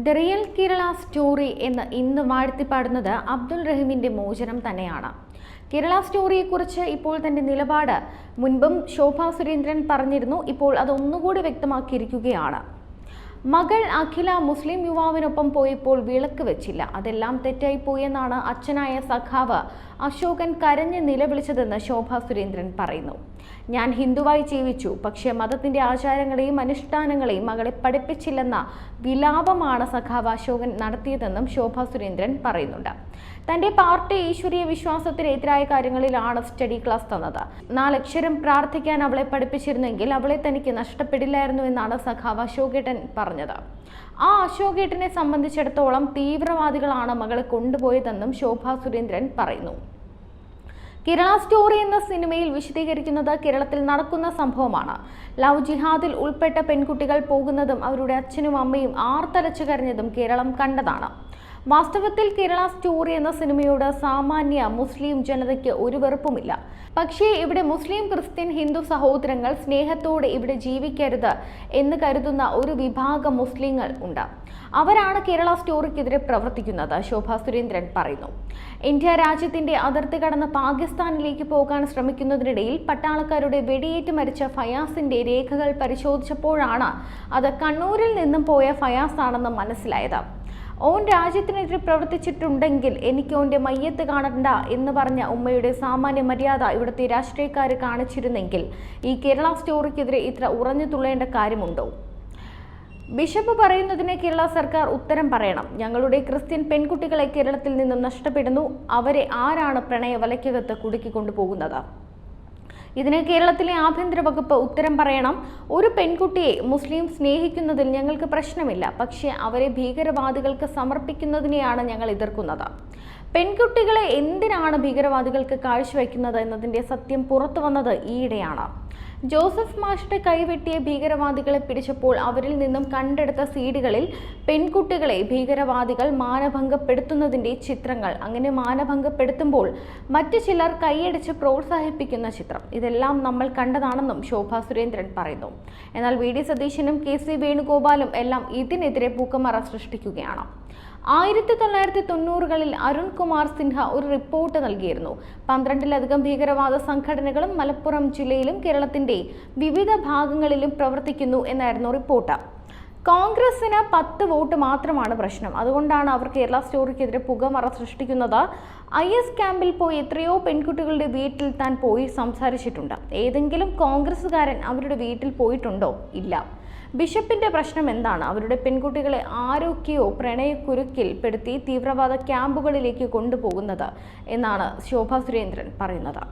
The real Kerala story എന്ന് ഇന്ന് വാഴ്ത്തിപ്പാടുന്നത് അബ്ദുൾ റഹീമിന്റെ മോചനം തന്നെയാണ്. കേരള സ്റ്റോറിയെക്കുറിച്ച് ഇപ്പോൾ തന്റെ നിലപാട് മുൻപും ശോഭാ സുരേന്ദ്രൻ പറഞ്ഞിരുന്നു. ഇപ്പോൾ അതൊന്നുകൂടി വ്യക്തമാക്കിയിരിക്കുകയാണ്. മകൾ അഖില മുസ്ലിം യുവാവിനൊപ്പം പോയപ്പോൾ വിളക്ക് വെച്ചില്ല, അതെല്ലാം തെറ്റായി പോയെന്നാണ് അച്ഛനായ സഖാവ് അശോകൻ കരഞ്ഞ് നിലവിളിച്ചതെന്ന് ശോഭാ സുരേന്ദ്രൻ പറയുന്നു. ഞാൻ ഹിന്ദുവായി ജീവിച്ചു, പക്ഷേ മതത്തിന്റെ ആചാരങ്ങളെയും അനുഷ്ഠാനങ്ങളെയും മകളെ പഠിപ്പിച്ചില്ലെന്ന വിലാപമാണ് സഖാവ് അശോകൻ നടത്തിയതെന്നും ശോഭാ സുരേന്ദ്രൻ പറയുന്നുണ്ട്. തന്റെ പാർട്ടി ഈശ്വരീയ വിശ്വാസത്തിനെതിരായ കാര്യങ്ങളിലാണ് സ്റ്റഡി ക്ലാസ് തന്നത്. 4 അക്ഷരം പ്രാർത്ഥിക്കാൻ അവളെ പഠിപ്പിച്ചിരുന്നെങ്കിൽ അവളെ തനിക്ക് നഷ്ടപ്പെടില്ലായിരുന്നു എന്നാണ് സഖാവ് അശോകേട്ടൻ പറഞ്ഞത്. ആ അശോകേട്ടനെ സംബന്ധിച്ചിടത്തോളം തീവ്രവാദികളാണ് മകളെ കൊണ്ടുപോയതെന്നും ശോഭാ സുരേന്ദ്രൻ പറയുന്നു. കേരള സ്റ്റോറി എന്ന സിനിമയിൽ വിശദീകരിക്കുന്നത് കേരളത്തിൽ നടക്കുന്ന സംഭവമാണ്. ലവ് ജിഹാദിൽ ഉൾപ്പെട്ട പെൺകുട്ടികൾ പോകുന്നതും അവരുടെ അച്ഛനും അമ്മയും ആർത്തലച്ചു കരഞ്ഞതും കേരളം കണ്ടതാണ്. വാസ്തവത്തിൽ കേരള സ്റ്റോറി എന്ന സിനിമയോട് സാമാന്യ മുസ്ലിം ജനതയ്ക്ക് ഒരു വെറുപ്പുമില്ല. പക്ഷേ ഇവിടെ മുസ്ലിം, ക്രിസ്ത്യൻ, ഹിന്ദു സഹോദരങ്ങൾ സ്നേഹത്തോടെ ഇവിടെ ജീവിക്കരുത് എന്ന് കരുതുന്ന ഒരു വിഭാഗം മുസ്ലിങ്ങൾ ഉണ്ട്. അവരാണ് കേരള സ്റ്റോറിക്കെതിരെ പ്രവർത്തിക്കുന്നത്, ശോഭാ സുരേന്ദ്രൻ പറയുന്നു. ഇന്ത്യ രാജ്യത്തിന്റെ അതിർത്തി കടന്ന് പാകിസ്ഥാനിലേക്ക് പോകാൻ ശ്രമിക്കുന്നതിനിടയിൽ പട്ടാളക്കാരുടെ വെടിയേറ്റ് മരിച്ച ഫയാസിന്റെ രേഖകൾ പരിശോധിച്ചപ്പോഴാണ് അത് കണ്ണൂരിൽ നിന്നും പോയ ഫയാസ് ആണെന്ന് മനസ്സിലായത്. ഓൻ രാജ്യത്തിനെതിരെ പ്രവർത്തിച്ചിട്ടുണ്ടെങ്കിൽ എനിക്ക് ഓന്റെ മയ്യത്ത് കാണണ്ട എന്ന് പറഞ്ഞ ഉമ്മയുടെ സാമാന്യ മര്യാദ ഇവിടുത്തെ രാഷ്ട്രീയക്കാർ കാണിച്ചിരുന്നെങ്കിൽ ഈ കേരള സ്റ്റോറിക്കെതിരെ ഇത്ര ഉറഞ്ഞു തുള്ളേണ്ട കാര്യമുണ്ടോ? ബിഷപ്പ് പറയുന്നതിന് കേരള സർക്കാർ ഉത്തരം പറയണം. ഞങ്ങളുടെ ക്രിസ്ത്യൻ പെൺകുട്ടികളെ കേരളത്തിൽ നിന്നും നഷ്ടപ്പെടുന്നു, അവരെ ആരാണ് പ്രണയ വലയ്ക്കകത്ത് കുടുക്കിക്കൊണ്ടുപോകുന്നത്? ഇതിന് കേരളത്തിലെ ആഭ്യന്തര വകുപ്പ് ഉത്തരം പറയണം. ഒരു പെൺകുട്ടിയെ മുസ്ലിം സ്നേഹിക്കുന്നതിൽ ഞങ്ങൾക്ക് പ്രശ്നമില്ല, പക്ഷേ അവരെ ഭീകരവാദികൾക്ക് സമർപ്പിക്കുന്നതിനെയാണ് ഞങ്ങൾ എതിർക്കുന്നത്. പെൺകുട്ടികളെ എന്തിനാണ് ഭീകരവാദികൾക്ക് കാഴ്ചവെക്കുന്നത് എന്നതിൻ്റെ സത്യം പുറത്തു വന്നത് ഈയിടെയാണ്. ജോസഫ് മാഷിന്റെ കൈവെട്ടിയ ഭീകരവാദികളെ പിടിച്ചപ്പോൾ അവരിൽ നിന്നും കണ്ടെടുത്ത സീഡികളിൽ പെൺകുട്ടികളെ ഭീകരവാദികൾ മാനഭംഗപ്പെടുത്തുന്നതിൻ്റെ ചിത്രങ്ങൾ, അങ്ങനെ മാനഭംഗപ്പെടുത്തുമ്പോൾ മറ്റു ചിലർ കൈയടിച്ച് പ്രോത്സാഹിപ്പിക്കുന്ന ചിത്രം, ഇതെല്ലാം നമ്മൾ കണ്ടതാണെന്നും ശോഭാ സുരേന്ദ്രൻ പറയുന്നു. എന്നാൽ വി ഡി സതീശനും KC വേണുഗോപാലും എല്ലാം ഇതിനെതിരെ പൂക്കമറ സൃഷ്ടിക്കുകയാണ്. 1990കളിൽ അരുൺ കുമാർ സിൻഹ ഒരു റിപ്പോർട്ട് നൽകിയിരുന്നു. 12ലധികം ഭീകരവാദ സംഘടനകളും മലപ്പുറം ജില്ലയിലും കേരളത്തിന്റെ വിവിധ ഭാഗങ്ങളിലും പ്രവർത്തിക്കുന്നു എന്നായിരുന്നു റിപ്പോർട്ട്. കോൺഗ്രസിന് 10 വോട്ട് മാത്രമാണ് പ്രശ്നം, അതുകൊണ്ടാണ് അവർ കേരള സ്റ്റോറിക്കെതിരെ പുകമറ സൃഷ്ടിക്കുന്നത്. IS ക്യാമ്പിൽ പോയി എത്രയോ പെൺകുട്ടികളുടെ വീട്ടിൽ താൻ പോയി സംസാരിച്ചിട്ടുണ്ട്. ഏതെങ്കിലും കോൺഗ്രസ്സുകാരൻ അവരുടെ വീട്ടിൽ പോയിട്ടുണ്ടോ? ഇല്ല. ബിഷപ്പിന്റെ പ്രശ്നം എന്താണ്? അവരുടെ പെൺകുട്ടികളെ ആരൊക്കെയോ പ്രണയക്കുരുക്കിൽ പെടുത്തി തീവ്രവാദ ക്യാമ്പുകളിലേക്ക് കൊണ്ടുപോകുന്നത് എന്നാണ് ശോഭാ സുരേന്ദ്രൻ പറയുന്നത്.